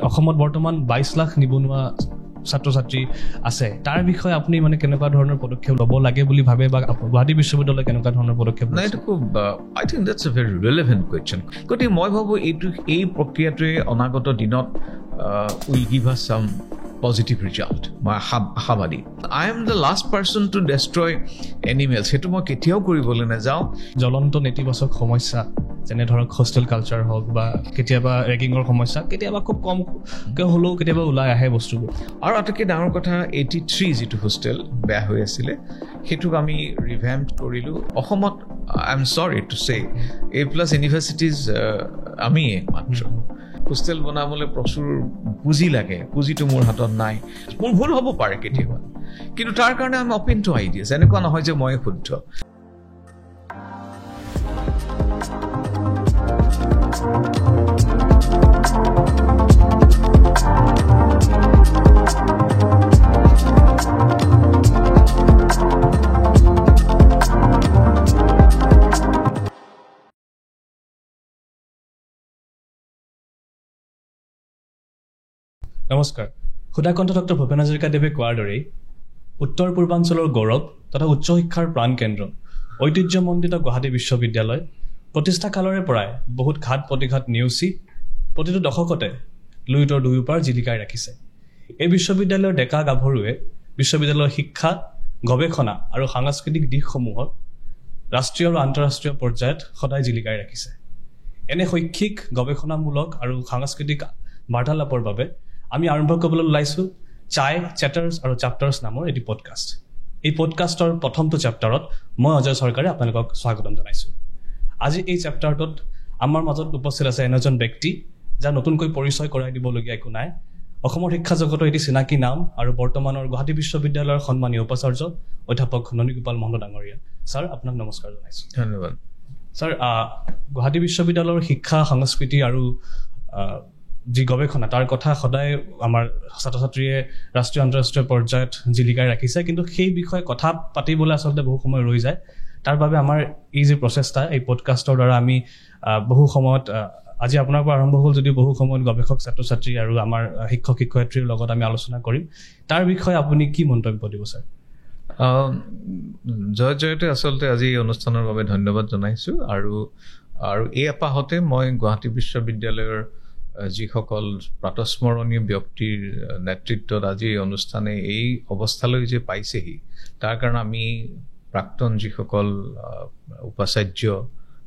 অসমত বৰ্তমান 22 লাখ নিবনুৱা ছাত্ৰ ছাত্ৰী আছে তাৰ বিষয়ে আপুনি মানে কেনেকুৱা ধৰণৰ পদক্ষেপ ল'ব লাগে বুলি ভাবে বা গুৱাহাটী বিশ্ববিদ্যালয় কেনেকুৱা ধৰণৰ পদক্ষেপ নাই এইটো খুব I think that's a very relevant question গতিকে মই ভাবোঁ এই প্ৰক্ৰিয়াটোৱে অনাগত দিনত will give us some positive result মই আশাবাদী I am the last person to destroy animals সেইটো মই কেতিয়াও কৰিবলৈ নাযাওঁ জ্বলন্ত নেতিবাচক সমস্যা যেনে ধৰক হোষ্টেল কালচাৰ হওক বা কেতিয়াবা ৰেগিঙৰ সমস্যা কেতিয়াবা খুব কমকৈ হ'লেও কেতিয়াবা ওলাই আহে বস্তুবোৰ আৰু আটাইতকৈ ডাঙৰ কথা 83 যিটো হোষ্টেল বেয়া হৈ আছিলে সেইটোক আমি ৰিভেম্প কৰিলোঁ অসমত আই এম চৰি টু চে A+ ইউনিভাৰ্চিটিজ আমি মাত্ৰ হোষ্টেল বনাবলৈ প্ৰচুৰ পুঁজি লাগে পুঁজিটো মোৰ হাতত নাই মোৰ ভুল হ'ব পাৰে কেতিয়াবা কিন্তু তাৰ কাৰণে আমি অপেন টু আইডিয়াছ এনেকুৱা নহয় যে মই শুদ্ধ নমস্কাৰ সুধাকণ্ঠ ডক্টৰ ভূপেন হাজৰিকাদেৱে কোৱাৰ দৰেই উত্তৰ পূৰ্বাঞ্চলৰ গৌৰৱ তথা উচ্চ শিক্ষাৰ প্ৰাণকেন্দ্ৰ ঐতিহ্যমণ্ডিত গুৱাহাটী বিশ্ববিদ্যালয় প্ৰতিষ্ঠা কালৰে পৰাই বহুত ঘাট প্ৰতিঘাত নেওচি প্ৰতিটো দশকতে লুইতৰ দুয়োপাৰ জিলিকাই ৰাখিছে এই বিশ্ববিদ্যালয়ৰ ডেকা গাভৰুৱে বিশ্ববিদ্যালয়ৰ শিক্ষা গৱেষণা আৰু সাংস্কৃতিক দিশসমূহত ৰাষ্ট্ৰীয় আৰু আন্তঃৰাষ্ট্ৰীয় পৰ্যায়ত সদায় জিলিকাই ৰাখিছে এনে শৈক্ষিক গৱেষণামূলক আৰু সাংস্কৃতিক বাৰ্তালাপৰ বাবে আমি আৰম্ভ কৰিবলৈ ওলাইছোঁ চাই চেটাৰ্ছ আৰু চেপ্টাৰ্ছ নামৰ এটি পডকাষ্ট এই পডকাষ্টৰ প্ৰথমটো চেপ্টাৰত মই অজয় চৰকাৰে আপোনালোকক স্বাগতম জনাইছোঁ আজি এই চেপ্টাৰটোত আমাৰ মাজত উপস্থিত আছে এনে এজন ব্যক্তি যাৰ নতুনকৈ পৰিচয় কৰাই দিবলগীয়া একো নাই অসমৰ শিক্ষা জগতৰ এটি চিনাকি নাম আৰু বৰ্তমানৰ গুৱাহাটী বিশ্ববিদ্যালয়ৰ সন্মানীয় উপাচাৰ্য অধ্যাপক ননীগোপাল মহন্ত ডাঙৰীয়া ছাৰ আপোনাক নমস্কাৰ জনাইছোঁ ধন্যবাদ ছাৰ গুৱাহাটী বিশ্ববিদ্যালয়ৰ শিক্ষা সংস্কৃতি আৰু যি গৱেষণা তাৰ কথা সদায় আমাৰ ছাত্ৰ ছাত্ৰীয়ে ৰাষ্ট্ৰীয় আন্তঃৰাষ্ট্ৰীয় পৰ্যায়ত জিলিকাই ৰাখিছে কিন্তু সেই বিষয়ে কথা পাতিবলৈ আচলতে বহু সময় ৰৈ যায় তাৰ বাবে আমাৰ এই যি প্ৰচেষ্টা এই পডকাষ্টৰ দ্বাৰা আমি বহু সময়ত আজি আপোনাৰ পৰা আৰম্ভ হ'ল যদিও বহু সময়ত গৱেষক ছাত্ৰ ছাত্ৰী আৰু আমাৰ শিক্ষক শিক্ষয়িত্ৰীৰ লগত আমি আলোচনা কৰিম তাৰ বিষয়ে আপুনি কি মন্তব্য দিব ছাৰ জয়তে আচলতে আজি এই অনুষ্ঠানৰ বাবে ধন্যবাদ জনাইছোঁ আৰু এই এপাহতে মই গুৱাহাটী বিশ্ববিদ্যালয়ৰ যিসকল প্ৰাতস্মৰণীয় ব্যক্তিৰ নেতৃত্বত আজি এই অনুষ্ঠানে এই অৱস্থালৈ যে পাইছেহি তাৰ কাৰণে আমি প্ৰাক্তন যিসকল উপাচাৰ্য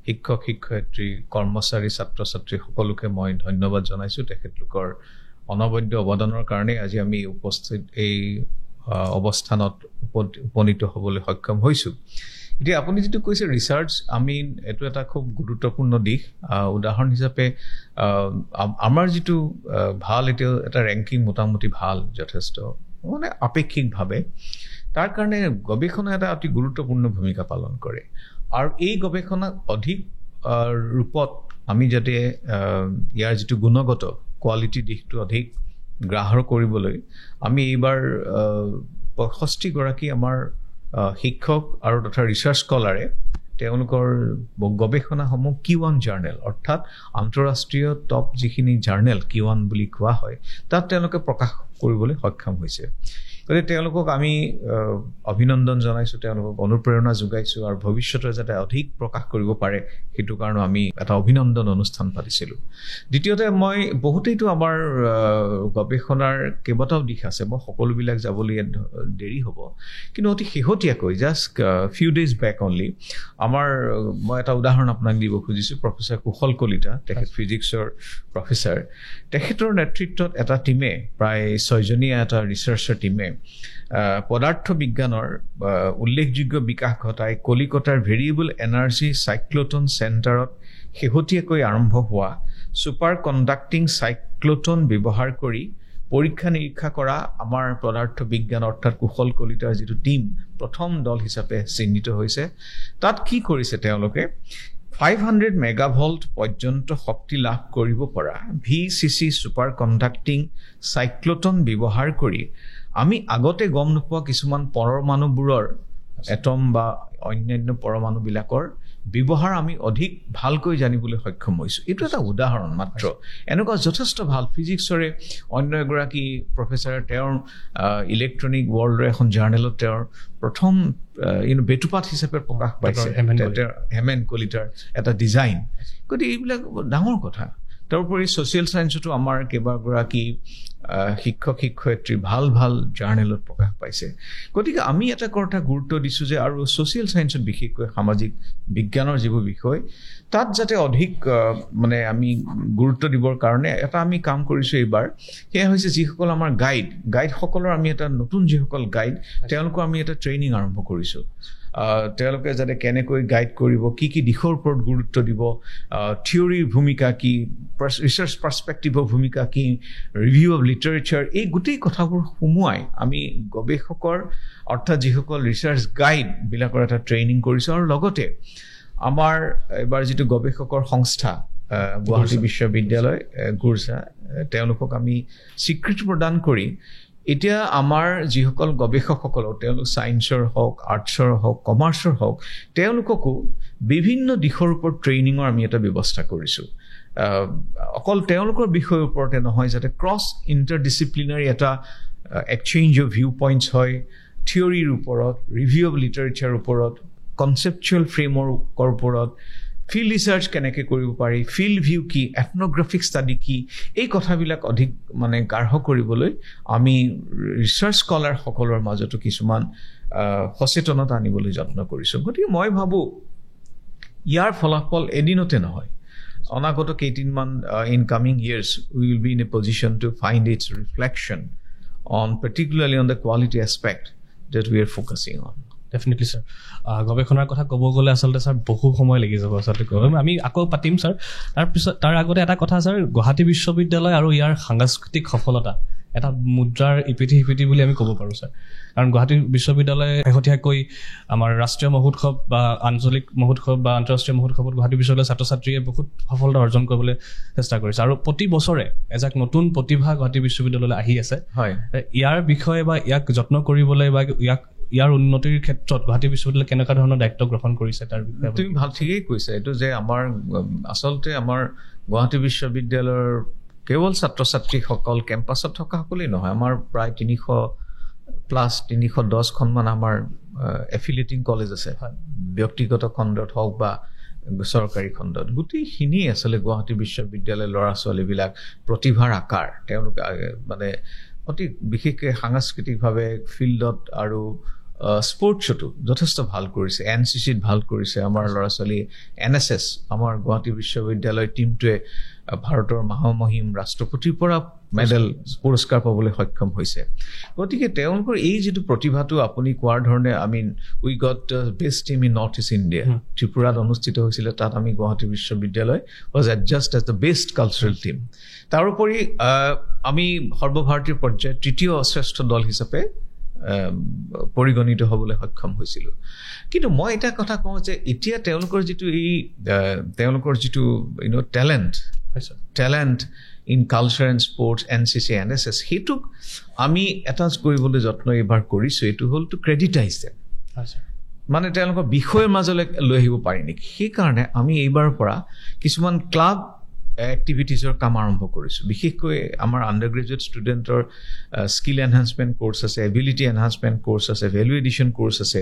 শিক্ষক শিক্ষয়িত্ৰী কৰ্মচাৰী ছাত্ৰ ছাত্ৰী সকলোকে মই ধন্যবাদ জনাইছোঁ তেখেতলোকৰ অনবদ্য অৱদানৰ কাৰণে আজি আমি উপস্থিত এই অৱস্থানত উপনীত হ'বলৈ সক্ষম হৈছোঁ এতিয়া আপুনি যিটো কৈছে ৰিচাৰ্চ আমি এইটো এটা খুব গুৰুত্বপূৰ্ণ দিশ উদাহৰণ হিচাপে আমাৰ যিটো ভাল এতিয়া এটা ৰেংকিং মোটামুটি ভাল যথেষ্ট মানে আপেক্ষিকভাৱে তাৰ কাৰণে গৱেষণা এটা অতি গুৰুত্বপূৰ্ণ ভূমিকা পালন কৰে আৰু এই গৱেষণা অধিক ৰূপত আমি যাতে ইয়াৰ যিটো গুণগত কোৱালিটি দিশটো অধিক গ্ৰাহ্য কৰিবলৈ আমি এইবাৰ 65গৰাকী আমাৰ শিক্ষক আৰু তথা ৰিচাৰ্চ স্কলাৰে তেওঁলোকৰ গৱেষণাসমূহ Q1 জাৰ্নেল অৰ্থাৎ আন্তঃৰাষ্ট্ৰীয় টপ যিখিনি জাৰ্নেল Q1 বুলি কোৱা হয় তাত তেওঁলোকে প্ৰকাশ কৰিবলৈ সক্ষম হৈছে গতিকে তেওঁলোকক আমি অভিনন্দন জনাইছোঁ তেওঁলোকক অনুপ্ৰেৰণা যোগাইছোঁ আৰু ভৱিষ্যতে যাতে অধিক প্ৰকাশ কৰিব পাৰে সেইটো কাৰণে আমি এটা অভিনন্দন অনুষ্ঠান পাতিছিলোঁ দ্বিতীয়তে মই বহুতেইতো আমাৰ গৱেষণাৰ কেইবাটাও দিশ আছে মই সকলোবিলাক যাবলৈ দেৰি হ'ব কিন্তু অতি শেহতীয়াকৈ just few days back only আমাৰ মই এটা উদাহৰণ আপোনাক দিব খুজিছোঁ প্ৰফেচাৰ কুশল কলিতা তেখেত ফিজিক্সৰ প্ৰফেচাৰ তেখেতৰ নেতৃত্বত এটা টীমে প্ৰায় 6জনীয়া এটা ৰিচাৰ্চাৰ টীমে পদাৰ্থ বিজ্ঞানৰ উল্লেখযোগ্য বিকাশ ঘটাই কলিকতাৰ ভেৰিয়েবল এনাৰ্জি চাইক্লোটন চেণ্টাৰত শেহতীয়াকৈ আৰম্ভ হোৱা ছুপাৰ কণ্ডাক্টিং চাইক্লোটন ব্যৱহাৰ কৰি পৰীক্ষা নিৰীক্ষা কৰা আমাৰ পদাৰ্থ বিজ্ঞান অৰ্থাৎ কুশল কলিতাৰ যিটো টীম প্ৰথম দল হিচাপে চিহ্নিত হৈছে তাত কি কৰিছে তেওঁলোকে 500 মেগাভল্ট পৰ্যন্ত শক্তি লাভ কৰিব পৰা VCC ছুপাৰ কণ্ডাক্টিং চাইক্লোটন ব্যৱহাৰ কৰি আমি আগতে গম নোপোৱা কিছুমান পৰমাণুবোৰৰ এটম বা অন্যান্য পৰমাণুবিলাকৰ ব্যৱহাৰ আমি অধিক ভালকৈ জানিবলৈ সক্ষম হৈছোঁ এইটো এটা উদাহৰণ মাত্ৰ এনেকুৱা যথেষ্ট ভাল ফিজিক্সৰে অন্য এগৰাকী প্ৰফেচাৰে তেওঁৰ ইলেক্ট্ৰনিক ৱৰ্ল্ডৰ এখন জাৰ্নেলত তেওঁৰ প্ৰথম বেটুপাত হিচাপে প্ৰকাশ পাইছে হেমেন কলিতাৰ এটা ডিজাইন গতিকে এইবিলাক ডাঙৰ কথা তাৰোপৰি ছ'চিয়েল ছায়েন্সতো আমাৰ কেইবাগৰাকী শিক্ষক শিক্ষয়িত্ৰী ভাল ভাল জাৰ্নেলত প্ৰকাশ পাইছে গতিকে আমি এটা কথা গুৰুত্ব দিছোঁ যে আৰু ছ'চিয়েল ছায়েন্সত বিশেষকৈ সামাজিক বিজ্ঞানৰ যিবোৰ বিষয় তাত যাতে অধিক মানে আমি গুৰুত্ব দিবৰ কাৰণে এটা আমি কাম কৰিছোঁ এইবাৰ সেয়া হৈছে যিসকল আমাৰ গাইডসকলৰ আমি এটা নতুন যিসকল গাইড তেওঁলোকৰ আমি এটা ট্ৰেইনিং আৰম্ভ কৰিছোঁ তেওঁলোকে যাতে কেনেকৈ গাইড কৰিব কি কি দিশৰ ওপৰত গুৰুত্ব দিব থিয়ৰীৰ ভূমিকা কি ৰিচাৰ্চ পাৰ্চপেক্টিভৰ ভূমিকা কি ৰিভিউ অফ লিটাৰেচাৰ এই গোটেই কথাবোৰ সোমোৱাই আমি গৱেষকৰ অৰ্থাৎ যিসকল ৰিচাৰ্চ গাইডবিলাকৰ এটা ট্ৰেইনিং কৰিছোঁ আৰু লগতে আমাৰ এবাৰ যিটো গৱেষকৰ সংস্থা গুৱাহাটী বিশ্ববিদ্যালয় গুৰছা তেওঁলোকক আমি স্বীকৃতি প্ৰদান কৰি এতিয়া আমাৰ যিসকল গৱেষকসকলক তেওঁলোক ছায়েন্সৰ হওক আৰ্টছৰ হওক কমাৰ্চৰ হওক তেওঁলোককো বিভিন্ন দিশৰ ওপৰত ট্ৰেইনিঙৰ আমি এটা ব্যৱস্থা কৰিছোঁ অকল তেওঁলোকৰ বিষয়ৰ ওপৰতে নহয় যাতে ক্ৰছ ইণ্টাৰডিচিপ্লিনাৰী এটা এক্সচেঞ্জ অফ ভিউ পইণ্টছ হয় থিয়ৰীৰ ওপৰত ৰিভিউ অফ লিটাৰেচাৰৰ ওপৰত কনচেপচুৱেল ফ্ৰেমৱৰ্কৰ ওপৰত ফিল্ড ৰিচাৰ্চ কেনেকৈ কৰিব পাৰি ফিল্ড ভিউ কি এথন'গ্ৰাফিক ষ্টাডি কি এই কথাবিলাক অধিক মানে গাঢ় কৰিবলৈ আমি ৰিচাৰ্চ স্কলাৰসকলৰ মাজতো কিছুমান সচেতনতা আনিবলৈ যত্ন কৰিছোঁ গতিকে মই ভাবোঁ ইয়াৰ ফলাফল এদিনতে নহয় অনাগত কেইদিনমান in coming years we will be in a position to find its reflection on particularly on the quality aspect that we are focusing on definitely sir গৱেষণাৰ কথা ক'ব গ'লে আচলতে ছাৰ বহু সময় লাগি যাব আচলতে আমি আকৌ পাতিম ছাৰ তাৰপিছত তাৰ আগতে এটা কথা ছাৰ গুৱাহাটী বিশ্ববিদ্যালয় আৰু ইয়াৰ সাংস্কৃতিক সফলতা এটা মুদ্ৰাৰ ইপিঠি সিপিঠি বুলি আমি ক'ব পাৰোঁ ছাৰ কাৰণ গুৱাহাটী বিশ্ববিদ্যালয়ে শেহতীয়াকৈ আমাৰ ৰাষ্ট্ৰীয় মহোৎসৱ বা আঞ্চলিক মহোৎসৱ বা আন্তঃৰাষ্ট্ৰীয় মহোৎসৱত গুৱাহাটী বিশ্ববিদ্যালয়ৰ ছাত্ৰ ছাত্ৰীয়ে বহুত সফলতা অৰ্জন কৰিবলৈ চেষ্টা কৰিছে আৰু প্ৰতি বছৰে এজাক নতুন প্ৰতিভা গুৱাহাটী বিশ্ববিদ্যালয়লৈ আহি আছে হয় ইয়াৰ বিষয়ে বা ইয়াক যত্ন কৰিবলৈ বা ইয়াৰ উন্নতিৰ ক্ষেত্ৰত গুৱাহাটী বিশ্ববিদ্যালয়ে কেনেকুৱা ধৰণৰ দায়িত্ব গ্ৰহণ কৰিছে তাৰ বিষয়ে তুমি ভাল ঠিকেই কৈছা এইটো যে আমাৰ আচলতে আমাৰ গুৱাহাটী বিশ্ববিদ্যালয়ৰ কেৱল ছাত্ৰ ছাত্ৰীসকল কেম্পাছত থকা সকলেই নহয় আমাৰ প্ৰায় 310খনমান আমাৰ এফিলিয়েটিং কলেজ আছে ব্যক্তিগত খণ্ডত হওক বা চৰকাৰী খণ্ডত গোটেইখিনি আচলতে গুৱাহাটী বিশ্ববিদ্যালয়ৰ ল'ৰা ছোৱালীবিলাক প্ৰতিভাৰ আকাৰ তেওঁলোকে মানে অতি বিশেষকৈ সাংস্কৃতিকভাৱে ফিল্ডত আৰু স্পৰ্টছতো যথেষ্ট ভাল কৰিছে NCCত ভাল কৰিছে আমাৰ ল'ৰা ছোৱালী NSS আমাৰ গুৱাহাটী বিশ্ববিদ্যালয়ৰ টীমটোৱে ভাৰতৰ মহামহিম ৰাষ্ট্ৰপতিৰ পৰা মেডেল পুৰস্কাৰ পাবলৈ সক্ষম হৈছে গতিকে তেওঁলোকৰ এই যিটো প্ৰতিভাটো আপুনি কোৱাৰ ধৰণে we got best team in north east India ত্ৰিপুৰাত অনুষ্ঠিত হৈছিলে তাত আমি গুৱাহাটী বিশ্ববিদ্যালয় was adjudged as the best cultural team তাৰোপৰি আমি সৰ্বভাৰতীয় পৰ্যায়ত তৃতীয় শ্ৰেষ্ঠ দল হিচাপে পৰিগণিত হ'বলৈ সক্ষম হৈছিলোঁ কিন্তু মই এটা কথা কওঁ যে এতিয়া তেওঁলোকৰ যিটো talent in culture and sports NCC NSS সেইটোক আমি এটাচ কৰিবলৈ যত্ন এইবাৰ কৰিছোঁ এইটো হ'ল টু ক্ৰেডিটাইজ দেম মানে তেওঁলোকৰ বিষয়ৰ মাজলৈ লৈ আহিব পাৰি নেকি সেইকাৰণে আমি এইবাৰৰ পৰা কিছুমান ক্লাব এক্টিভিটিজৰ কাম আৰম্ভ কৰিছোঁ বিশেষকৈ আমাৰ আণ্ডাৰ গ্ৰেজুৱেট ষ্টুডেণ্টৰ স্কিল এনহান্সমেণ্ট কোৰ্চ আছে এবিলিটি এনহান্সমেণ্ট কোৰ্চ আছে ভেলু এডিশ্যন কোৰ্চ আছে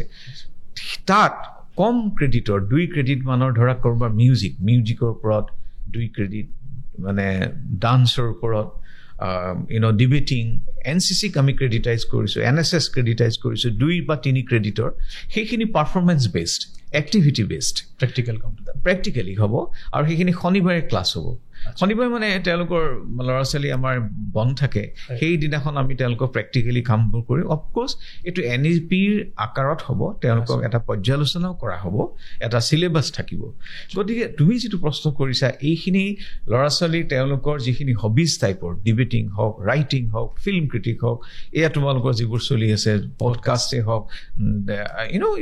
তাত কম ক্ৰেডিটৰ 2 ক্ৰেডিট মানৰ ধৰা ক'ৰবাৰ মিউজিকৰ ওপৰত 2 ক্ৰেডিট মানে ডান্সৰ ওপৰত ডিবেটিং NCCক আমি ক্ৰেডিটাইজ কৰিছোঁ NSS ক্ৰেডিটাইজ কৰিছোঁ 2 বা 3 ক্ৰেডিটৰ সেইখিনি performance based activity based practically হ'ব আৰু সেইখিনি শনিবাৰে ক্লাছ হ'ব শনিবাৰে মানে তেওঁলোকৰ ল'ৰা ছোৱালী আমাৰ বন্ধ থাকে সেইদিনাখন আমি তেওঁলোকক প্ৰেক্টিকেলি কামবোৰ কৰি অফক'ৰ্ছ এইটো NEPৰ আকাৰত হ'ব তেওঁলোকক এটা পৰ্যালোচনাও কৰা হ'ব এটা চিলেবাছ থাকিব গতিকে তুমি যিটো প্ৰশ্ন কৰিছা এইখিনি ল'ৰা ছোৱালী তেওঁলোকৰ যিখিনি হবিজ টাইপৰ ডিবেটিং হওক ৰাইটিং হওক ফিল্ম ক্ৰিটিক হওক এয়া তোমালোকৰ যিবোৰ চলি আছে পডকাষ্টেই হওক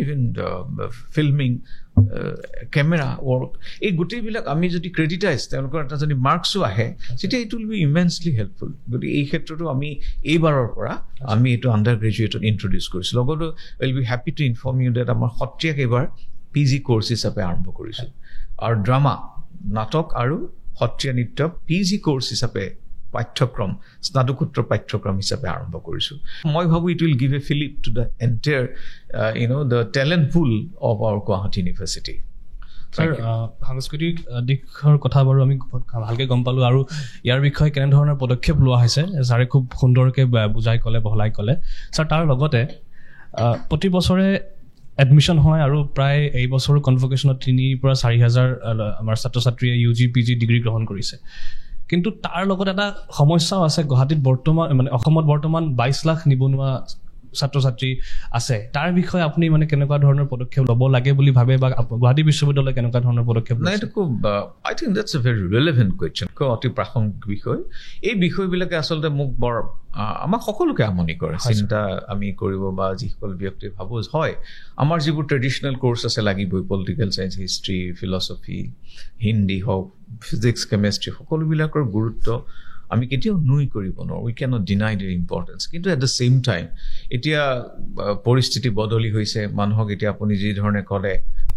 ইভেন ফিল্মিং কেমেৰা ৱৰ্ক এই গোটেইবিলাক আমি যদি ক্ৰেডিটাইজ তেওঁলোকৰ এটা যদি মাৰ্কছো আহে তেতিয়া it will be immensely helpful গতিকে এই ক্ষেত্ৰতো আমি এইবাৰৰ পৰা আমি এইটো আণ্ডাৰ গ্ৰেজুৱেটত ইণ্ট্ৰডিউচ কৰিছোঁ লগতো will be happy to inform you that আমাৰ সত্ৰীয়াক এইবাৰ PG কোৰ্চ হিচাপে আৰম্ভ কৰিছোঁ আৰু ড্ৰামা নাটক আৰু সত্ৰীয়া নৃত্য PG কোৰ্চ হিচাপে পাঠ্যক্ৰম স্নাতকোত্তৰ পাঠ্যক্ৰম হিচাপে আৰম্ভ কৰিছোঁ মই ভাবোঁ it will give a fillip to the entire the talent pool of our Guwahati university ছাৰ সাংস্কৃতিক দিশৰ কথা বাৰু আমি ভালকৈ গম পালোঁ আৰু ইয়াৰ বিষয়ে কেনেধৰণৰ পদক্ষেপ লোৱা হৈছে ছাৰে খুব সুন্দৰকৈ বুজাই ক'লে বহলাই ক'লে ছাৰ তাৰ লগতে প্ৰতি বছৰে এডমিশ্যন হয় আৰু প্ৰায় এই বছৰৰ কনভকেশ্যনত 3,000 পৰা 4,000 আমাৰ ছাত্ৰ ছাত্ৰীয়ে UG PG ডিগ্ৰী গ্ৰহণ কৰিছে কিন্তু তাৰ লগত এটা সমস্যাও আছে গুৱাহাটীত বৰ্তমান মানে অসমত বৰ্তমান 22 লাখ নিবনুৱা ছাত্ৰ ছাত্ৰী আছে তাৰ বিষয়ে আপুনি মানে কেনেকুৱা ধৰণৰ পদক্ষেপ ল'ব লাগে বুলি ভাবে বা গুৱাহাটী বিশ্ববিদ্যালয় কেনেকুৱা ধৰণৰ পদক্ষেপ নাই এইটো খুব I think that's a very relevant question অতি প্ৰাসংগিক বিষয় এই বিষয়বিলাকে আচলতে মোক বৰ আমাক সকলোকে আমনি কৰে চিন্তা আমি কৰিব বা যিসকল ব্যক্তি ভাবোঁ হয় আমাৰ যিবোৰ ট্ৰেডিশ্যনেল কোৰ্চ আছে লাগিবই political science history philosophy Hindi হওক ফিজিক্স কেমেষ্ট্ৰি সকলোবিলাকৰ গুৰুত্ব আমি কেতিয়াও নুই কৰিব নোৱাৰোঁ we can not deny their importance কিন্তু এট দ্য ছেইম টাইম এতিয়া পৰিস্থিতি বদলি হৈছে মানুহক এতিয়া আপুনি যি ধৰণে ক'লে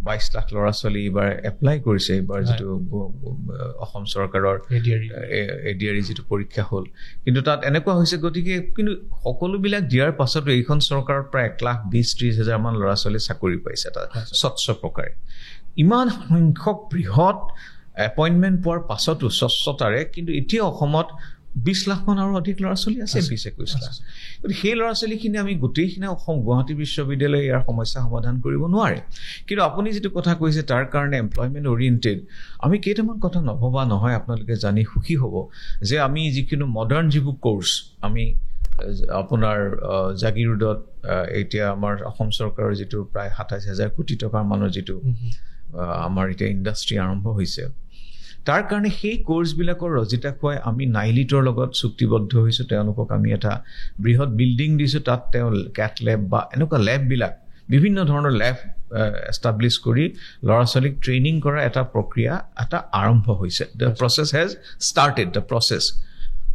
22 লাখ ল'ৰা ছোৱালী এইবাৰ এপ্লাই কৰিছে এইবাৰ যিটো অসম চৰকাৰৰ ADRE যিটো পৰীক্ষা হ'ল কিন্তু তাত এনেকুৱা হৈছে গতিকে কিন্তু সকলোবিলাক দিয়াৰ পাছতো এইখন চৰকাৰত প্ৰায় 1,20,30,000 মান ল'ৰা ছোৱালী চাকৰি পাইছে তাত স্বচ্ছ প্ৰকাৰে ইমান সংখ্যক বৃহৎ এপইণ্টমেণ্ট পোৱাৰ পাছতো স্বচ্ছতাৰে কিন্তু এতিয়া অসমত 20 লাখ মান আৰু অধিক ল'ৰা ছোৱালী আছে 20-21 লাখ গতিকে সেই ল'ৰা ছোৱালীখিনি আমি গোটেইখিনি অসম গুৱাহাটী বিশ্ববিদ্যালয়ে ইয়াৰ সমস্যা সমাধান কৰিব নোৱাৰে কিন্তু আপুনি যিটো কথা কৈছে তাৰ কাৰণে এমপ্লয়মেণ্ট অৰিয়েণ্টেড আমি কেইটামান কথা নভবা নহয় আপোনালোকে জানি সুখী হ'ব যে আমি যিকোনো মডাৰ্ণ যিবোৰ কোৰ্চ আমি আপোনাৰ জাগিৰোডত এতিয়া আমাৰ অসম চৰকাৰৰ যিটো প্ৰায় 27,000 কোটি টকাৰ মানৰ যিটো আমাৰ এতিয়া ইণ্ডাষ্ট্ৰী আৰম্ভ হৈছে তাৰ কাৰণে সেই কোৰ্চবিলাকৰ ৰজিতা খুৱাই আমি নাইলিটৰ লগত চুক্তিবদ্ধ হৈছোঁ তেওঁলোকক আমি এটা বৃহৎ বিল্ডিং দিছোঁ তাত তেওঁ কেট লেব বা এনেকুৱা লেববিলাক বিভিন্ন ধৰণৰ লেব এষ্টাব্লিছ কৰি ল'ৰা ছোৱালীক ট্ৰেইনিং কৰা এটা প্ৰক্ৰিয়া এটা আৰম্ভ হৈছে the process has started the process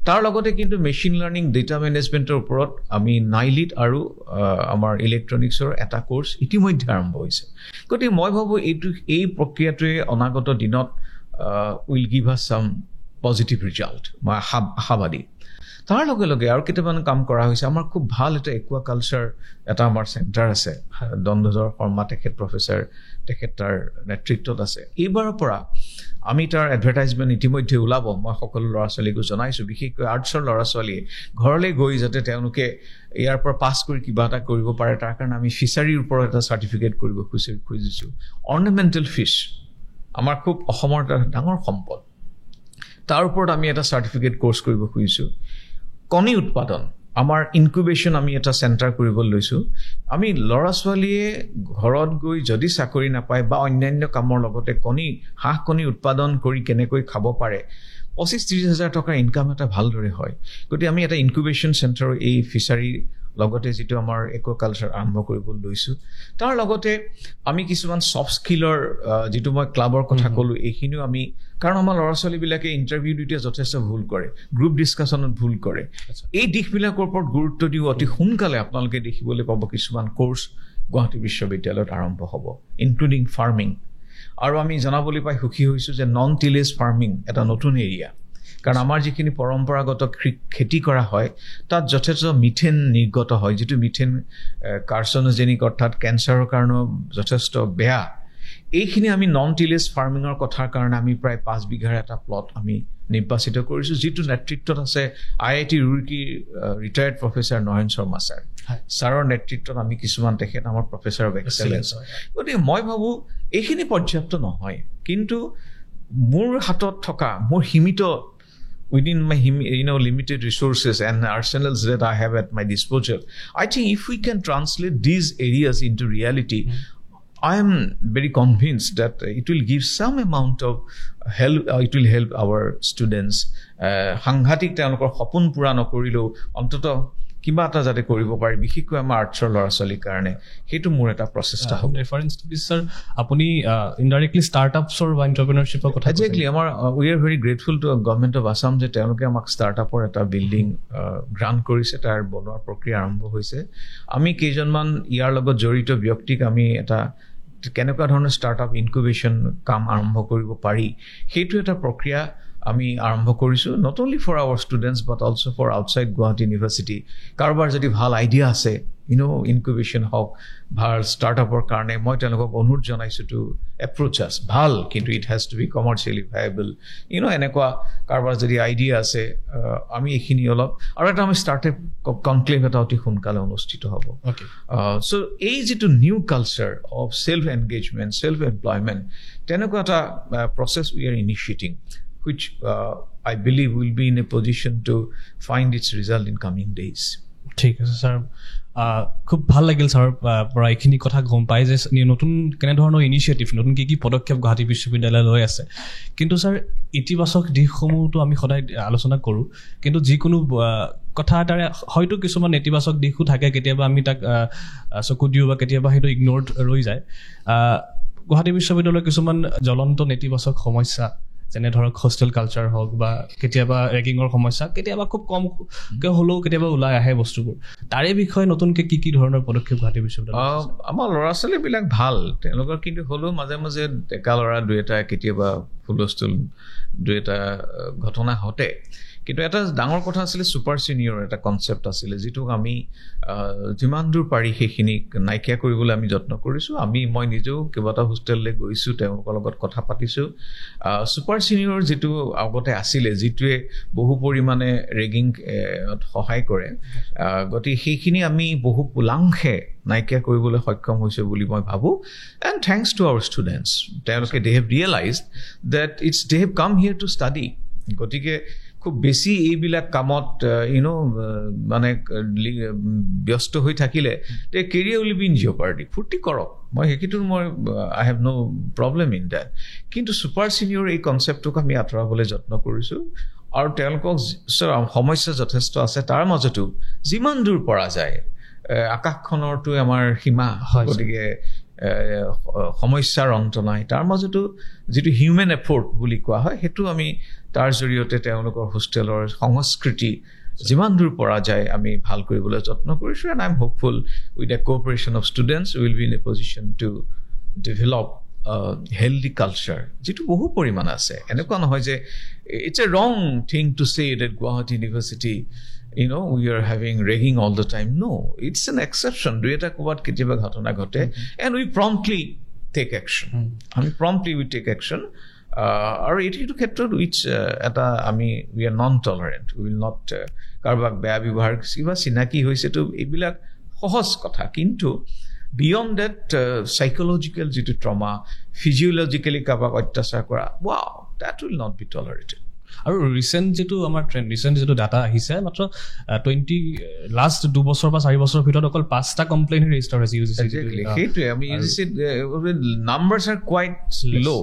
তাৰ লগতে কিন্তু মেচিন লাৰ্ণিং ডেটা মেনেজমেণ্টৰ ওপৰত আমি নাইলিট আৰু আমাৰ ইলেক্ট্ৰনিক্সৰ এটা কোৰ্চ ইতিমধ্যে আৰম্ভ হৈছে গতিকে মই ভাবোঁ এই প্ৰক্ৰিয়াটোৱে অনাগত দিনত will give us some positive result মই আশাবাদী তাৰ লগে লগে আৰু কেইটামান কাম কৰা হৈছে আমাৰ খুব ভাল এটা একুৱাকালচাৰ এটা আমাৰ চেণ্টাৰ আছে দণ্ডধৰ শৰ্মা তেখেত প্ৰফেচাৰ তেখেত তাৰ নেতৃত্বত আছে এইবাৰৰ পৰা আমি তাৰ এডভাৰটাইজমেণ্ট ইতিমধ্যে ওলাব মই সকলো ল'ৰা ছোৱালীকো জনাইছোঁ বিশেষকৈ আৰ্টছৰ ল'ৰা ছোৱালীয়ে ঘৰলৈ গৈ যাতে তেওঁলোকে ইয়াৰ পৰা পাছ কৰি কিবা এটা কৰিব পাৰে তাৰ কাৰণে আমি ফিচাৰীৰ ওপৰত এটা চাৰ্টিফিকেট কৰিব খুজিছোঁ অৰ্নামেণ্টেল ফিছ আমাৰ খুব অসমৰ এটা ডাঙৰ সম্পদ তাৰ ওপৰত আমি এটা চাৰ্টিফিকেট কোৰ্চ কৰিব খুজিছোঁ কণী উৎপাদন আমাৰ ইনকুবেশ্যন আমি এটা চেণ্টাৰ কৰিব লৈছোঁ আমি ল'ৰা ছোৱালীয়ে ঘৰত গৈ যদি চাকৰি নাপায় বা অন্যান্য কামৰ লগতে হাঁহ কণী উৎপাদন কৰি কেনেকৈ খাব পাৰে 25-30,000 টকাৰ ইনকাম এটা ভালদৰে হয় গতিকে আমি এটা ইনকুবেশ্যন চেণ্টাৰ এই ফিচাৰী লগতে যিটো আমাৰ একুৱাকালচাৰ আৰম্ভ কৰিব লৈছোঁ তাৰ লগতে আমি কিছুমান ছফ্ট স্কিলৰ যিটো মই ক্লাবৰ কথা ক'লোঁ এইখিনিও আমি কাৰণ আমাৰ ল'ৰা ছোৱালীবিলাকে ইণ্টাৰভিউ দিওঁতে যথেষ্ট ভুল কৰে গ্ৰুপ ডিছকাশ্যনত ভুল কৰে এই দিশবিলাকৰ ওপৰত গুৰুত্ব দিও অতি সোনকালে আপোনালোকে দেখিবলৈ পাব কিছুমান কোৰ্চ গুৱাহাটী বিশ্ববিদ্যালয়ত আৰম্ভ হ'ব ইনক্লুডিং ফাৰ্মিং আৰু আমি জনাবলৈ পাই সুখী হৈছোঁ যে নন টিলেজ ফাৰ্মিং এটা নতুন এৰিয়া কাৰণ আমাৰ যিখিনি পৰম্পৰাগত খেতি কৰা হয় তাত যথেষ্ট মিথেন নিৰ্গত হয় যিটো মিথেন কাৰ্চনোজেনিক অৰ্থাৎ কেঞ্চাৰৰ কাৰণেও যথেষ্ট বেয়া এইখিনি আমি নন টিলেজ ফাৰ্মিঙৰ কথাৰ কাৰণে আমি প্ৰায় 5 বিঘাৰ এটা প্লট আমি নিৰ্বাচিত কৰিছোঁ যিটো নেতৃত্বত আছে IIT ৰুৰকীৰ ৰিটায়াৰ্ড প্ৰফেচাৰ নয়ন শৰ্মা ছাৰৰ নেতৃত্বত আমি কিছুমান তেখেত আমাৰ প্ৰফেচাৰ অফ এক্সেলেঞ্চ গতিকে মই ভাবোঁ এইখিনি পৰ্যাপ্ত নহয় কিন্তু মোৰ হাতত থকা মোৰ সীমিত within my limited resources and arsenals that I have at my disposal I think if we can translate these areas into reality I am very convinced that it will give some amount of help it will help our students সাংঘাতিক তেওঁলোকৰ সপোন পূৰা নকৰিলেও অন্ততঃ কিবা এটা যাতে কৰিব পাৰে বিশেষকৈ আমাৰ আৰ্টছৰ ল'ৰা ছোৱালীৰ কাৰণে সেইটো মোৰ এটা প্ৰচেষ্টা হ'ব ৰেফাৰেন্স টু দিছ স্যাৰ আপুনি ইনডাইৰেক্টলি ষ্টাৰ্টআপছৰ বা এণ্টাৰপ্ৰেনাৰশ্বিপৰ কথা একজেক্টলি আমাৰ we are very grateful to government of Assam যে তেওঁলোকে আমাক ষ্টাৰ্টআপৰ এটা বিল্ডিং গ্ৰাণ্ট কৰিছে তাৰ বনোৱাৰ প্ৰক্ৰিয়া আৰম্ভ হৈছে আমি কেইজনমান ইয়াৰ লগত জড়িত ব্যক্তিক আমি এটা কেনেকুৱা ধৰণৰ ষ্টাৰ্টআপ ইনকুবেশ্যন কাম আৰম্ভ কৰিব পাৰি সেইটো এটা প্ৰক্ৰিয়া আমি আৰম্ভ কৰিছোঁ not only for our students but also' for outside Guwahati university কাৰোবাৰ যদি ভাল আইডিয়া আছে ইনকুবেশ্যন হওক ভাল ষ্টাৰ্টআপৰ কাৰণে মই তেওঁলোকক অনুৰোধ জনাইছোঁ টু এপ্ৰ'চ আছ ভাল কিন্তু it has to be commercially viable এনেকুৱা কাৰোবাৰ যদি আইডিয়া আছে আমি এইখিনি অলপ আৰু এটা আমি ষ্টাৰ্টআপ কনক্লেভ এটা অতি সোনকালে অনুষ্ঠিত হ'ব চ' এই যিটো new culture of self engagement self employment তেনেকুৱা এটা process we are initiating which I believe will be in a position to find its result in coming days. ঠিক আছে ছাৰ খুব ভাল লাগিল ছাৰ পৰা এইখিনি কথা গম পাই যে নতুন কেনেধৰণৰ ইনিচিয়েটিভ নতুন কি পদক্ষেপ গুৱাহাটী বিশ্ববিদ্যালয় লৈ আছে কিন্তু ছাৰ ইতিবাচক দিশসমূহতো আমি সদায় আলোচনা কৰোঁ কিন্তু যিকোনো কথা এটাৰে হয়তো কিছুমান নেতিবাচক দিশো থাকে কেতিয়াবা আমি তাক চকু দিওঁ বা কেতিয়াবা সেইটো ইগন'ৰ্ড ৰৈ যায় গুৱাহাটী বিশ্ববিদ্যালয়ৰ কিছুমান জ্বলন্ত নেতিবাচক সমস্যা যেনে ধৰক হোষ্টেল কালচাৰ হওক বা কেতিয়াবা ৰেগিঙৰ সমস্যা কেতিয়াবা খুব কমকৈ হ'লেও কেতিয়াবা ওলাই আহে বস্তুবোৰ তাৰে বিষয়ে নতুনকৈ কি ধৰণৰ পদক্ষেপ গুৱাহাটী বিশ্ববিদ্যালয় আমাৰ ল'ৰা ছোৱালীবিলাক ভাল তেওঁলোকৰ কিন্তু হ'লেও মাজে মাজে ডেকা ল'ৰা দুই এটা কেতিয়াবা হুলস্থুল দুই এটা ঘটনা ঘটে কিন্তু এটা ডাঙৰ কথা আছিলে ছুপাৰ ছিনিয়ৰ এটা কনচেপ্ট আছিলে যিটোক আমি যিমান দূৰ পাৰি সেইখিনিক নাইকিয়া কৰিবলৈ আমি যত্ন কৰিছোঁ মই নিজেও কেইবাটা হোষ্টেললৈ গৈছোঁ তেওঁলোকৰ লগত কথা পাতিছোঁ ছুপাৰ ছিনিয়ৰ যিটো আগতে আছিলে যিটোৱে বহু পৰিমাণে ৰেগিং সহায় কৰে গতিকে সেইখিনি আমি বহু পুলাংশে নাইকিয়া কৰিবলৈ সক্ষম হৈছে বুলি মই ভাবোঁ and thanks to our students তেওঁলোকে they have realised that they have come here two study গতিকে খুব বেছি এইবিলাক কামত মানে ব্যস্ত হৈ থাকিলে তে career will be in jeopardy ফূৰ্তি কৰক মই সেইটোৰ I have no' problem in that কিন্তু ছুপাৰ ছিনিয়ৰ এই কনচেপ্টটোক আমি আঁতৰাবলৈ যত্ন কৰিছোঁ আৰু তেওঁলোকক সমস্যা যথেষ্ট আছে তাৰ মাজতো যিমান দূৰ পৰা যায় আকাশখনৰটো আমাৰ সীমা গতিকে সমস্যাৰ অন্ত নাই তাৰ মাজতো যিটো হিউমেন এফৰ্ট বুলি কোৱা হয় সেইটো আমি তাৰ জৰিয়তে তেওঁলোকৰ হোষ্টেলৰ সংস্কৃতি যিমান দূৰ পৰা যায় আমি ভাল কৰিবলৈ যত্ন কৰিছোঁ and I am hopeful with the cooperation of students will be in a position to develop healthy culture যিটো বহু পৰিমাণে আছে এনেকুৱা নহয় যে ইটছ এ ৰং থিং টু চে date Guwahati university we are having ragging all the time. No, it's an exception. দুই এটা ক'ৰবাত কেতিয়াবা ঘটনা ঘটে and we promptly take action. We take action. আৰু এইটো ক্ষেত্ৰত এটা we are non-tolerant. We will not কাৰোবাক বেয়া ব্যৱহাৰ কিবা চিনাকি হৈছেতো এইবিলাক সহজ কথা কিন্তু beyond that psychological যিটো trauma physiologically কাৰোবাক অত্যাচাৰ কৰা that will not be tolerated. আৰু ৰিচেণ্ট যিটো আমাৰ ৰিচেণ্ট যিটো ডাটা আহিছে মাত্ৰ লাষ্ট 2 বছৰ বা 4 বছৰৰ ভিতৰত অকল 5টা কমপ্লেইন ৰেজিষ্টাৰ হৈছে সেইটোৱে আমি নাম্বাৰছ আৰ কোৱাইট লো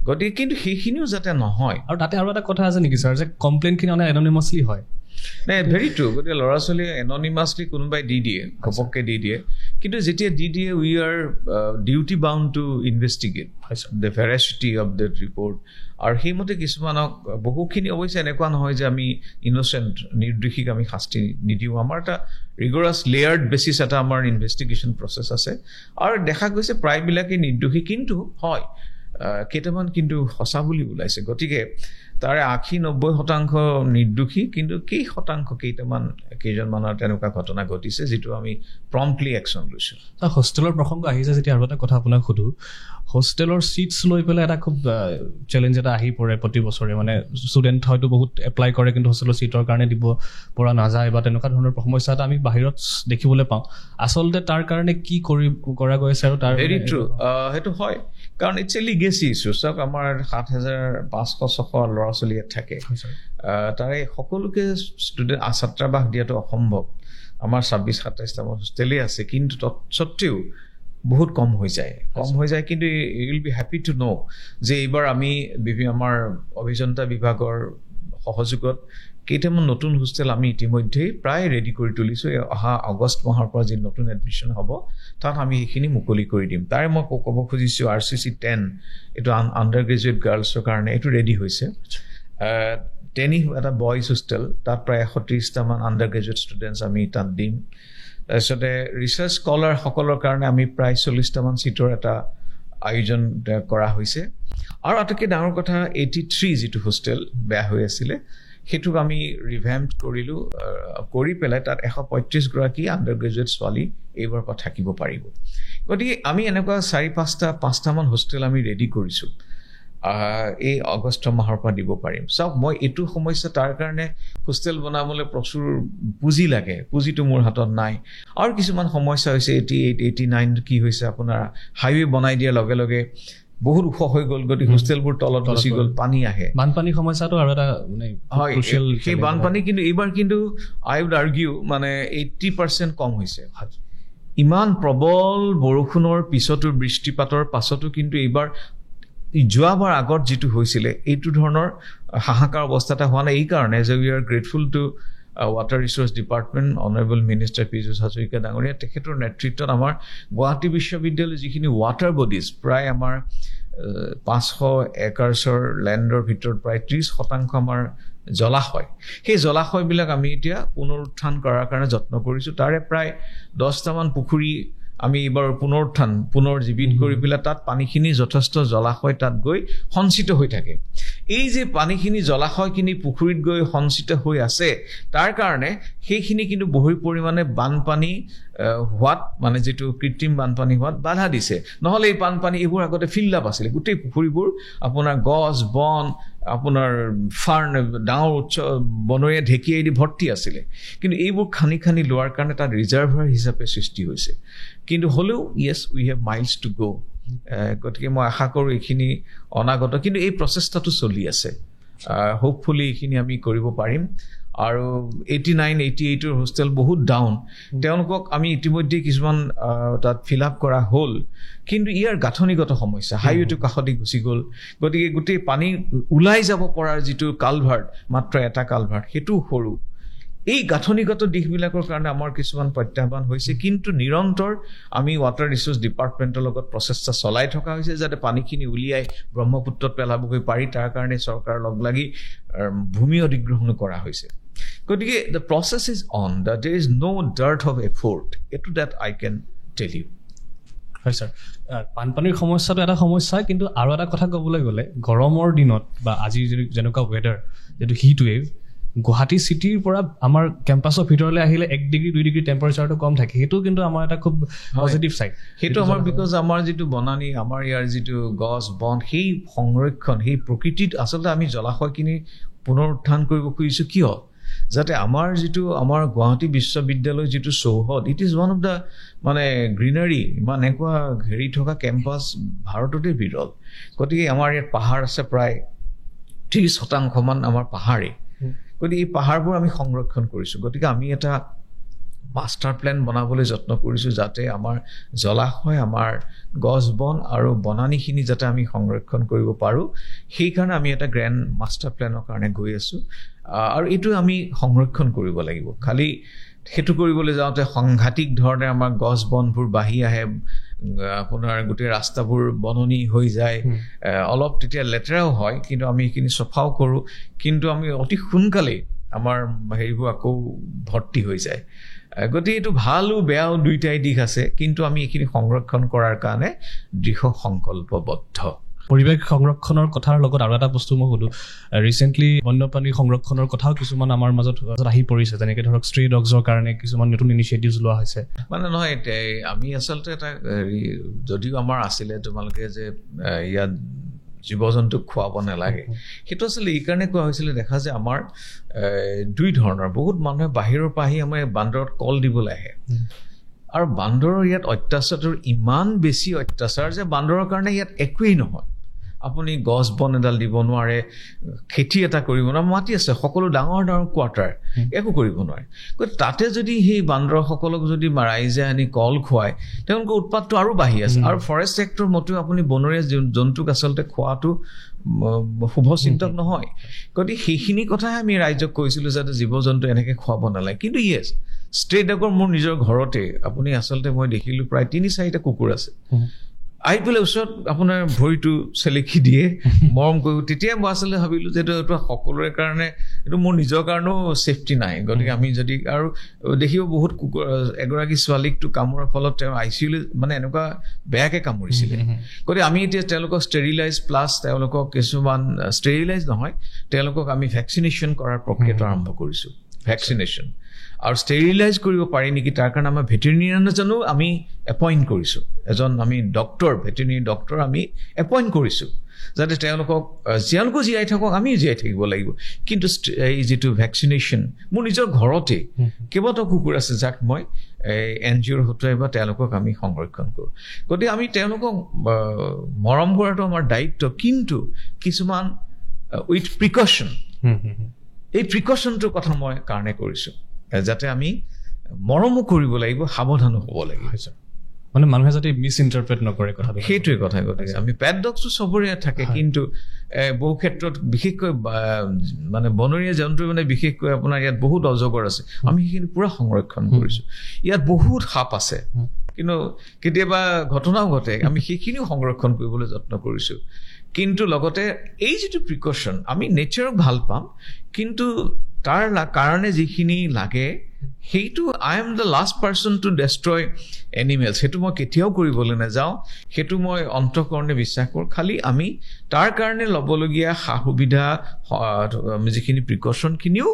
গতিকে কিন্তু সেইখিনিও যাতে নহয় আৰু তাতে আৰু এটা কথা আছে নেকি ছাৰ যে কমপ্লেইনখিনি মানে এননিমাছলি হয় নাই ভেৰি ট্ৰু গতিকে ল'ৰা ছোৱালীয়ে এননিমাছলি কোনোবাই দি দিয়ে ঘপককৈ দি দিয়ে কিন্তু যেতিয়া দি দিয়ে we are duty bound to investigate the veracity of that report আৰু সেইমতে কিছুমানক বহুখিনি অৱশ্যে এনেকুৱা নহয় যে আমি ইন'চেণ্ট নিৰ্দোষীক আমি শাস্তি নিদিওঁ আমাৰ এটা ৰিগৰাছ লেয়াৰ্ড বেচিছ এটা আমাৰ ইনভেষ্টিগেশ্যন প্ৰচেছ আছে আৰু দেখা গৈছে প্ৰায়বিলাকেই নিৰ্দোষী কিন্তু হয় কেইটামান কিন্তু সঁচা বুলি ওলাইছে গতিকে তাৰে 80-90% নিৰ্দোষী কিন্তু কেইজনমানৰ তেনেকুৱা ঘটনা ঘটিছে যিটো আমি প্ৰম্পটলি একশ্যন লৈছোঁ হোষ্টেলৰ প্ৰসংগ আহিছে যেতিয়া আৰু এটা কথা আপোনাক সোধোঁ হোষ্টেলৰ ছিটছ লৈ পেলাই এটা খুব চেলেঞ্জ এটা আহি পৰে প্ৰতি বছৰে মানে ষ্টুডেণ্ট হয়তো বহুত এপ্লাই কৰে কিন্তু হোষ্টেলৰ ছিটৰ কাৰণে দিব পৰা নাযায় বা তেনেকুৱা ধৰণৰ সমস্যা এটা আমি বাহিৰত দেখিবলৈ পাওঁ আচলতে তাৰ কাৰণে কি কৰা গৈছে আৰু তাৰ ভেৰি ট্ৰু সেইটো হয় কাৰণ ইটছ এ লিগেচি ইছ্যু চাওক আমাৰ 7,500-600 ল'ৰা ছোৱালী ইয়াত থাকে তাৰে সকলোকে ষ্টুডেণ্ট ছাত্ৰাবাস দিয়াটো অসম্ভৱ আমাৰ 26-27টা হোষ্টেলেই আছে কিন্তু তৎসত্ত্বেও বহুত কম হৈ যায় কিন্তু you will be happy to know' যে এইবাৰ আমি আমাৰ অভিযন্তা বিভাগৰ সহযোগত কেইটামান নতুন হোষ্টেল আমি ইতিমধ্যেই প্ৰায় ৰেডি কৰি তুলিছোঁ অহা আগষ্ট মাহৰ পৰা যি নতুন এডমিশ্যন হ'ব তাত আমি সেইখিনি মুকলি কৰি দিম তাৰে মই ক'ব খুজিছোঁ RCC 10 এইটো আণ্ডাৰ গ্ৰেজুৱেট গাৰ্লছৰ কাৰণে এইটো ৰেডি হৈছে টেনি এটা বইজ হোষ্টেল তাত প্ৰায় 130টামান আণ্ডাৰ গ্ৰেজুৱেট ষ্টুডেণ্টছ আমি তাত দিম তাৰপিছতে ৰিচাৰ্চ স্কলাৰসকলৰ কাৰণে আমি প্ৰায় 40টামান ছিটৰ এটা আয়োজন কৰা হৈছে আৰু আটাইতকৈ ডাঙৰ কথা 83 যিটো হোষ্টেল বেয়া হৈ আছিলে সেইটোক আমি ৰিভেম্প কৰিলোঁ কৰি পেলাই তাত 135 গৰাকী আণ্ডাৰ গ্ৰেজুৱেট ছোৱালী এইবাৰ পৰা থাকিব পাৰিব গতিকে আমি এনেকুৱা 4-5টা হোষ্টেল আমি ৰেডি কৰিছোঁ এই আগষ্ট মাহৰ পৰা দিব পাৰিম চাওক মই এইটো সমস্যা তাৰ কাৰণে হোষ্টেল বনাবলৈ প্ৰচুৰ পুঁজি লাগে পুঁজিটো মোৰ হাতত নাই আৰু কিছুমান সমস্যা হৈছে 88 89 কি হৈছে আপোনাৰ হাইৱে বনাই দিয়াৰ লগে লগে বহুত ওখ হৈ গ'ল গতিকে হোষ্টেলবোৰ তলত গুচি গ'ল পানী আহে বানপানী সমস্যাটো আৰু এটা মানে ক্ৰুচিয়েল সেই বানপানী কিন্তু এইবাৰ কিন্তু আই উড আৰ্গিউ মানে 80% কম হৈছে ইমান প্ৰবল বৰষুণৰ পিছতো বৃষ্টিপাতৰ পাছতো কিন্তু এইবাৰ যোৱাবাৰ আগত যিটো হৈছিলে এইটো ধৰণৰ হাহাকাৰ অৱস্থা এটা হোৱা নাই এই কাৰণে যে we are grateful to water resource department honourable minister Piyush Hazarika ডাঙৰীয়া তেখেতৰ নেতৃত্বত আমাৰ গুৱাহাটী বিশ্ববিদ্যালয়ৰ যিখিনি ৱাটাৰ বডিজ প্ৰায় আমাৰ 500 একাৰ্ছৰ লেণ্ডৰ ভিতৰত প্ৰায় 30% আমাৰ জলাশয় সেই জলাশয়বিলাক আমি এতিয়া পুনৰুত্থান কৰাৰ কাৰণে যত্ন কৰিছোঁ তাৰে প্ৰায় 10টামান পুখুৰী আমি এবাৰ পুনৰুজ্জীৱিত কৰি পেলাই তাত পানীখিনি যথেষ্ট জলাশয় তাত গৈ সঞ্চিত হৈ থাকে এই যে পানীখিনি জলাশয়খিনি পুখুৰীত গৈ সঞ্চিত হৈ আছে তাৰ কাৰণে সেইখিনি কিন্তু বহু পৰিমাণে বানপানী হোৱাত মানে যিটো কৃত্ৰিম বানপানী হোৱাত বাধা দিছে নহ'লে এই বানপানী এইবোৰ আগতে ফিল্ড আপ আছিলে গোটেই পুখুৰীবোৰ আপোনাৰ গছ বন আপোনাৰ ফাৰ্ণ ডাঙৰ উচ্চ বনৰীয়া ঢেঁকীয়াই দি ভৰ্তি আছিলে কিন্তু এইবোৰ খানি লোৱাৰ কাৰণে তাত ৰিজাৰ্ভাৰ হিচাপে সৃষ্টি হৈছে কিন্তু হ'লেও য়েছ উই হেভ মাইলছ টু গ' গতিকে মই আশা কৰোঁ এইখিনি অনাগত কিন্তু এই প্ৰচেষ্টাটো চলি আছে হোপফুলি এইখিনি আমি কৰিব পাৰিম আৰু 89-88ৰ হোষ্টেল বহুত ডাউন তেওঁলোকক আমি ইতিমধ্যে কিছুমান তাত ফিল আপ কৰা হ'ল কিন্তু ইয়াৰ গাঁথনিগত সমস্যা হাইৱেটো কাষতে গুচি গ'ল গতিকে গোটেই পানী ওলাই যাব পৰাৰ যিটো কালভাৰ্ট মাত্ৰ এটা কালভাৰ্ট সেইটো সৰু এই গাঁথনিগত দিশবিলাকৰ কাৰণে আমাৰ কিছুমান প্ৰত্যাহ্বান হৈছে কিন্তু নিৰন্তৰ আমি ৱাটাৰ ৰিচোৰ্চ ডিপাৰ্টমেণ্টৰ লগত প্ৰচেষ্টা চলাই থকা হৈছে যাতে পানীখিনি উলিয়াই ব্ৰহ্মপুত্ৰত পেলাবগৈ পাৰি তাৰ কাৰণে চৰকাৰ লগ লাগি ভূমি অধিগ্ৰহণ কৰা হৈছে গতিকে the process is on the there is no' dearth of effort এইটো that I can tell you হয় ছাৰ বানপানীৰ সমস্যাটো এটা সমস্যা কিন্তু আৰু এটা কথা ক'বলৈ গ'লে গৰমৰ দিনত বা আজি যেনেকুৱা ৱেডাৰ যিটো হিট ৱেভ গুৱাহাটী চিটিৰ পৰা আমাৰ কেম্পাছৰ ভিতৰলৈ আহিলে 1 ডিগ্ৰী 2 ডিগ্ৰী টেম্পাৰেচাৰটো কম থাকে সেইটো কিন্তু আমাৰ এটা খুব পজিটিভ চাইড সেইটো আমাৰ বিকজ আমাৰ যিটো বনানী আমাৰ ইয়াৰ যিটো গছ বন সেই সংৰক্ষণ সেই প্ৰকৃতিত আচলতে আমি জলাশয়খিনি পুনৰুত্থান কৰিব খুজিছোঁ কিয় যাতে আমাৰ গুৱাহাটী বিশ্ববিদ্যালয় যিটো চৌহদ it is one of the মানে গ্ৰীনাৰী ইমান এনেকুৱা ঘেৰি থকা কেম্পাছ ভাৰততে বিৰল গতিকে আমাৰ ইয়াত পাহাৰ আছে প্ৰায় 30% আমাৰ পাহাৰেই গতিকে এই পাহাৰবোৰ আমি সংৰক্ষণ কৰিছোঁ গতিকে আমি এটা মাষ্টাৰ প্লেন বনাবলৈ যত্ন কৰিছোঁ যাতে আমাৰ জলাশয় আমাৰ গছ বন আৰু বনানীখিনি যাতে আমি সংৰক্ষণ কৰিব পাৰোঁ সেইকাৰণে আমি এটা গ্ৰেণ্ড মাষ্টাৰ প্লেনৰ কাৰণে গৈ আছোঁ আৰু এইটো আমি সংৰক্ষণ কৰিব লাগিব খালি সেইটো কৰিবলৈ যাওঁতে সাংঘাতিক ধৰণে আমাৰ গছ বনবোৰ বাঢ়ি আহে আপোনাৰ গোটেই ৰাস্তাবোৰ বননি হৈ যায় অলপ তেতিয়া লেতেৰাও হয় কিন্তু আমি এইখিনি চফাও কৰোঁ কিন্তু আমি অতি সোনকালে আমাৰ হেৰিবোৰ আকৌ ভৰ্তি হৈ যায় গতিকে এইটো ভালো বেয়াও দুইটাই দিশ আছে কিন্তু আমি এইখিনি সংৰক্ষণ কৰাৰ কাৰণে দৃঢ় সংকল্পবদ্ধ পৰিৱেশ সংৰক্ষণৰ কথাৰ লগত আৰু এটা বস্তু মই সুধোঁ ৰিচেণ্টলি বন্যপ্ৰাণী সংৰক্ষণৰ কথাও কিছুমান আমাৰ মাজত আহি পৰিছে যেনেকৈ ধৰক ষ্ট্ৰে ডগছৰ কাৰণে কিছুমান নতুন ইনিচিয়েটিভছ লোৱা হৈছে মানে নহয় আমি আচলতে এটা যদিও আমাৰ আছিলে তোমালোকে যে ইয়াত জীৱ জন্তুক খুৱাব নালাগে সেইটো আচলতে এইকাৰণে কোৱা হৈছিলে দেখা যে আমাৰ 2 ধৰণৰ বহুত মানুহে বাহিৰৰ পৰা আহি আমাৰ বান্দৰত কল দিবলৈ আহে আৰু বান্দৰৰ ইয়াত অত্যাচাৰটো ইমান বেছি অত্যাচাৰ যে বান্দৰৰ কাৰণে ইয়াত একোৱেই নহয় আপুনি গছ বন এডাল দিব নোৱাৰে খেতি এটা কৰিব নোৱাৰে মাটি আছে সকলো ডাঙৰ কোৱাৰ্টাৰ একো কৰিব নোৱাৰে গতিকে তাতে যদি সেই বান্দৰসকলক যদি ৰাইজে আনি কল খুৱায় তেওঁলোকৰ উৎপাতটো আৰু বাঢ়ি আছে আৰু ফৰেষ্ট ছেক্টৰ মতেও আপুনি বনৰীয়া জন্তুক আচলতে খোৱাটো শুভচিন্তক নহয় গতিকে সেইখিনি কথাহে আমি ৰাইজক কৈছিলোঁ যাতে জীৱ জন্তু এনেকৈ খুৱাব নালাগে কিন্তু য়েছ ষ্ট্ৰে ডগৰ মোৰ নিজৰ ঘৰতে আপুনি আচলতে মই দেখিলোঁ প্ৰায় 3-4টা কুকুৰ আছে আহি পেলাই ওচৰত আপোনাৰ ভৰিটো চেলেকি দিয়ে মৰম কৰিব তেতিয়া মই আচলতে ভাবিলোঁ যে এইটো সকলোৰে কাৰণে এইটো মোৰ নিজৰ কাৰণেও ছেফটি নাই গতিকে আমি যদি আৰু দেখিব বহুত কুকুৰ এগৰাকী ছোৱালীকটো কামোৰাৰ ফলত তেওঁ ICU মানে এনেকুৱা বেয়াকৈ কামুৰিছিলে গতিকে আমি এতিয়া তেওঁলোকক ষ্টেৰিলাইজ প্লাছ তেওঁলোকক কিছুমান ষ্টেৰিলাইজ নহয় তেওঁলোকক আমি ভেকচিনেশ্যন কৰাৰ প্ৰক্ৰিয়াটো আৰম্ভ কৰিছোঁ ভেকচিনেশ্যন আৰু ষ্টেৰিলাইজ কৰিব পাৰি নেকি তাৰ কাৰণে আমাৰ ভেটেৰিনেৰিয়ান এজনো আমি এপইণ্ট কৰিছোঁ এজন আমি ভেটেৰিনেৰী ডক্টৰ আমি এপইণ্ট কৰিছোঁ যাতে তেওঁলোকক জীয়াই থাকক আমিও জীয়াই থাকিব লাগিব কিন্তু এই যিটো ভেকচিনেশ্যন মোৰ নিজৰ ঘৰতে কেইবাটাও কুকুৰ আছে যাক মই NGOৰ হতুৱাই বা তেওঁলোকক আমি সংৰক্ষণ কৰোঁ গতিকে আমি তেওঁলোকক মৰম কৰাটো আমাৰ দায়িত্ব কিন্তু কিছুমান উইথ প্ৰিকশ্যন এই প্ৰিকশ্যনটোৰ কথা মই কাৰণে কৰিছোঁ যাতে আমি মৰমো কৰিব লাগিব সাৱধানো হ'ব লাগিব মানে মানুহে যাতে মিছ ইণ্টাৰপ্ৰেট নকৰে কথাটো সেইটোৱে কথা গতিকে আমি পেট ডগছটো চবৰে থাকে কিন্তু বহু ক্ষেত্ৰত বিশেষকৈ মানে বনৰীয়া জন্তু মানে বিশেষকৈ আপোনাৰ ইয়াত বহুত অজগৰ আছে আমি সেইখিনি পুৰা সংৰক্ষণ কৰিছোঁ ইয়াত বহুত সাপ আছে কিন্তু কেতিয়াবা ঘটনাও ঘটে আমি সেইখিনিও সংৰক্ষণ কৰিবলৈ যত্ন কৰিছোঁ কিন্তু লগতে এই যিটো প্ৰিকশ্যন আমি নেচাৰক ভাল পাম কিন্তু তাৰ কাৰণে যিখিনি লাগে সেইটো I am the last person to destroy animals সেইটো মই কেতিয়াও কৰিবলৈ নাযাওঁ সেইটো মই অন্তঃকৰণে বিশ্বাস কৰোঁ খালি আমি তাৰ কাৰণে ল'বলগীয়া সা সুবিধা যিখিনি প্ৰিকশ্যনখিনিও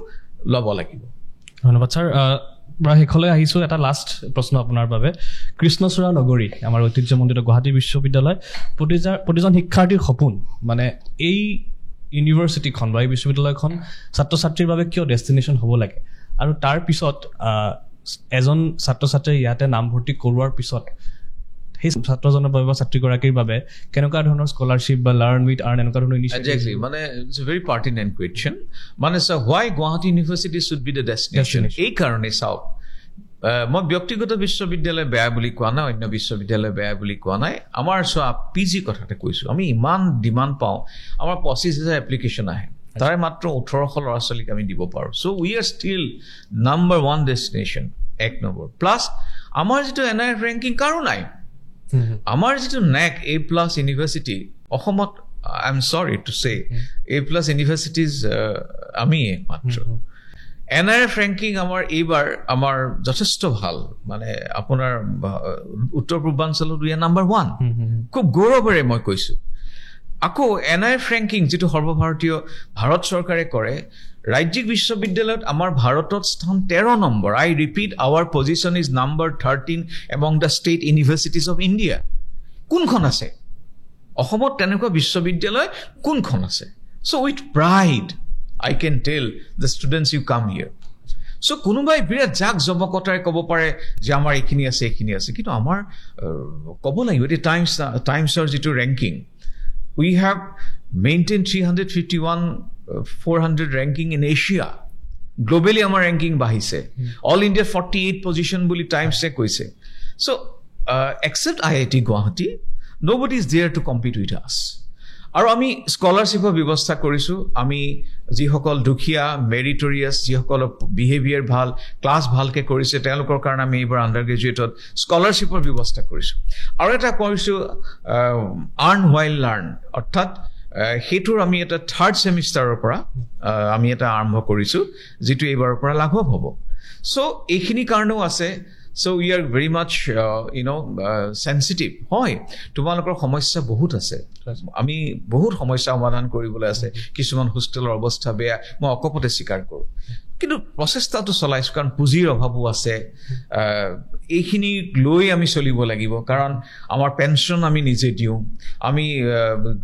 ল'ব লাগিব ধন্যবাদ ছাৰ শেষলৈ আহিছোঁ এটা লাষ্ট প্ৰশ্ন আপোনাৰ বাবে কৃষ্ণচূড়া নগৰী আমাৰ ঐতিহ্যমণ্ডিত গুৱাহাটী বিশ্ববিদ্যালয় প্ৰতিজন শিক্ষাৰ্থীৰ সপোন মানে এই ইউনিভাৰ্চিটিখন বা এই বিশ্ববিদ্যালয়খন ছাত্ৰ ছাত্ৰীৰ বাবে কিয় ডেষ্টিনেশ্যন হ'ব লাগে আৰু তাৰ পিছত এজন ছাত্ৰ ছাত্ৰীয়ে ইয়াতে নামভৰ্তি কৰোৱাৰ পিছত সেই ছাত্ৰজনৰ বাবে বা ছাত্ৰীগৰাকীৰ বাবে কেনেকুৱা ধৰণৰ স্কলাৰশ্বিপ বা লাৰ্ণ উইথ আৰ্ণ এনেকুৱা ধৰণৰ Exactly. মানে it's a very pertinent question. মানে why Guwahati University should be the destination? এই কাৰণে চাওক মই ব্যক্তিগত বিশ্ববিদ্যালয় বেয়া বুলি কোৱা নাই অন্য বিশ্ববিদ্যালয় বেয়া বুলি কোৱা নাই আমাৰ PG কথাতে কৈছোঁ আমি ইমান ডিমাণ্ড পাওঁ আমাৰ 25,000 এপ্লিকেশ্যন আহে তাৰে মাত্ৰ 1800 ল'ৰা ছোৱালীক আমি দিব পাৰোঁ so' we are still number 1 destination 1 নম্বৰ প্লাছ আমাৰ যিটো NIRF ৰেংকিং কাৰো নাই আমাৰ যিটো NAC A+ ইউনিভাৰ্চিটি অসমত আই এম চৰি টু চে A+ ইউনিভাৰ্চিটিজ আমি মাত্ৰ NIRF ৰেংকিং আমাৰ এইবাৰ আমাৰ যথেষ্ট ভাল মানে আপোনাৰ উত্তৰ পূৰ্বাঞ্চলত উই আৰ নাম্বাৰ 1 খুব গৌৰৱেৰে মই কৈছোঁ আকৌ NIRF ৰেংকিং যিটো সৰ্বভাৰতীয় ভাৰত চৰকাৰে কৰে ৰাজ্যিক বিশ্ববিদ্যালয়ত আমাৰ ভাৰতত স্থান 13 নম্বৰ I repeat our position is number 13 among the state universities of India কোনখন আছে অসমত তেনেকুৱা বিশ্ববিদ্যালয় কোনখন আছে so' with pride I can tell the students you come here. So কোনোবাই বিৰাট জাক জমকতাৰে ক'ব পাৰে যে আমাৰ এইখিনি আছে কিন্তু আমাৰ ক'ব লাগিব এই টাইমছৰ যিটো ranking we have maintained 351 400 ranking in Asia. Globally আমাৰ ৰেংকিং বাঢ়িছে অল ইণ্ডিয়া 48 পজিশ্যন বুলি টাইমছে কৈছে so except IIT Guwahati nobody is there to compete with us. আৰু আমি স্কলাৰশ্বিপৰ ব্যৱস্থা কৰিছোঁ আমি যিসকল দুখীয়া মেৰিটৰিয়াছ যিসকলৰ বিহেভিয়াৰ ভাল ক্লাছ ভালকৈ কৰিছে তেওঁলোকৰ কাৰণে আমি এইবাৰ আণ্ডাৰ গ্ৰেজুৱেটত স্কলাৰশ্বিপৰ ব্যৱস্থা কৰিছোঁ আৰু এটা কৰিছোঁ আৰ্ণ হুৱাইল লাৰ্ণ অৰ্থাৎ সেইটোৰ আমি এটা 3rd ছেমিষ্টাৰৰ পৰা আমি এটা আৰম্ভ কৰিছোঁ যিটো এইবাৰৰ পৰা লাঘৱ হ'ব চ' এইখিনি কাৰণেও আছে So we are very much, sensitive. হয় তোমালোকৰ সমস্যা বহুত আছে আমি বহুত সমস্যা সমাধান কৰিবলৈ আছে কিছুমান হোষ্টেলৰ অৱস্থা বেয়া মই অকপতে স্বীকাৰ কৰোঁ কিন্তু প্ৰচেষ্টাটো চলাইছোঁ কাৰণ পুঁজিৰ অভাৱো আছে এইখিনি লৈ আমি চলিব লাগিব কাৰণ আমাৰ পেঞ্চন আমি নিজে দিওঁ আমি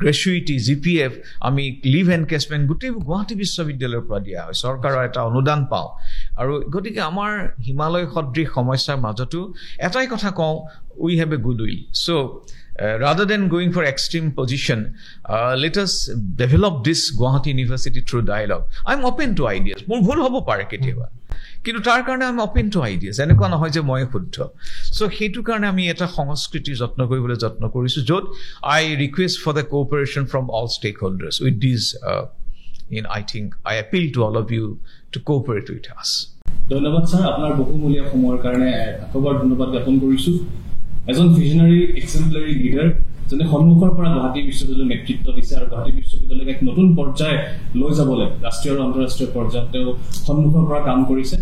গ্ৰেচুইটি GPF আমি লিভ এনকেচমেণ্ট গোটেই গুৱাহাটী বিশ্ববিদ্যালয়ৰ পৰা দিয়া হয় চৰকাৰৰ এটা অনুদান পাওঁ আৰু গতিকে আমাৰ হিমালয় সদৃশ সমস্যাৰ মাজতো এটাই কথা কওঁ we have a good will so rather than going for extreme position let us develop this Guwahati University through dialogue I'm open to ideas মোৰ ভুল হ'ব পাৰে কেতিয়াবা কিন্তু তাৰ কাৰণে I'm open to ideas এনেকুৱা নহয় যে মই শুদ্ধ so সেইটো কাৰণে আমি এটা সংস্কৃতি যত্ন কৰিবলৈ যত্ন কৰিছোঁ য'ত I request for the cooperation from all stakeholders with these I think I appeal to all of you to cooperate with us. ধন্যবাদ স্যার আপনার বহুমূলীয়া সময়ৰ কাৰণে আকবাৰ ধন্যবাদ জ্ঞাপন কৰিছোঁ এজন ভিজনাৰী এক্সেম্পলাৰী লিডাৰ যোনে সন্মুখৰ পৰা গুৱাহাটী বিশ্ববিদ্যালয়ৰ নেতৃত্ব দিছে আৰু গুৱাহাটী বিশ্ববিদ্যালয়ক এক নতুন পৰ্যায় লৈ যাবলৈ ৰাষ্ট্ৰীয় আৰু আন্তঃৰাষ্ট্ৰীয় পৰ্যায়ত তেওঁ সন্মুখৰ পৰা কাম কৰিছে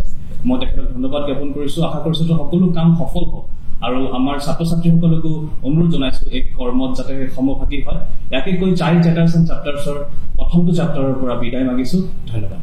মই তেখেতক ধন্যবাদ জ্ঞাপন কৰিছো আশা কৰিছো যে সকলো কাম সফল হ'ব আৰু আমাৰ ছাত্ৰ ছাত্ৰীসকলকো অনুৰোধ জনাইছো এই কৰ্মত যাতে সমভাগী হয় ইয়াকে কৈ 4 চ্যাপ্টাৰ্ছ এণ্ড চ্যাপ্টাৰ্ছৰ প্ৰথমটো চ্যাপ্টাৰৰ পৰা বিদায় মাগিছো ধন্যবাদ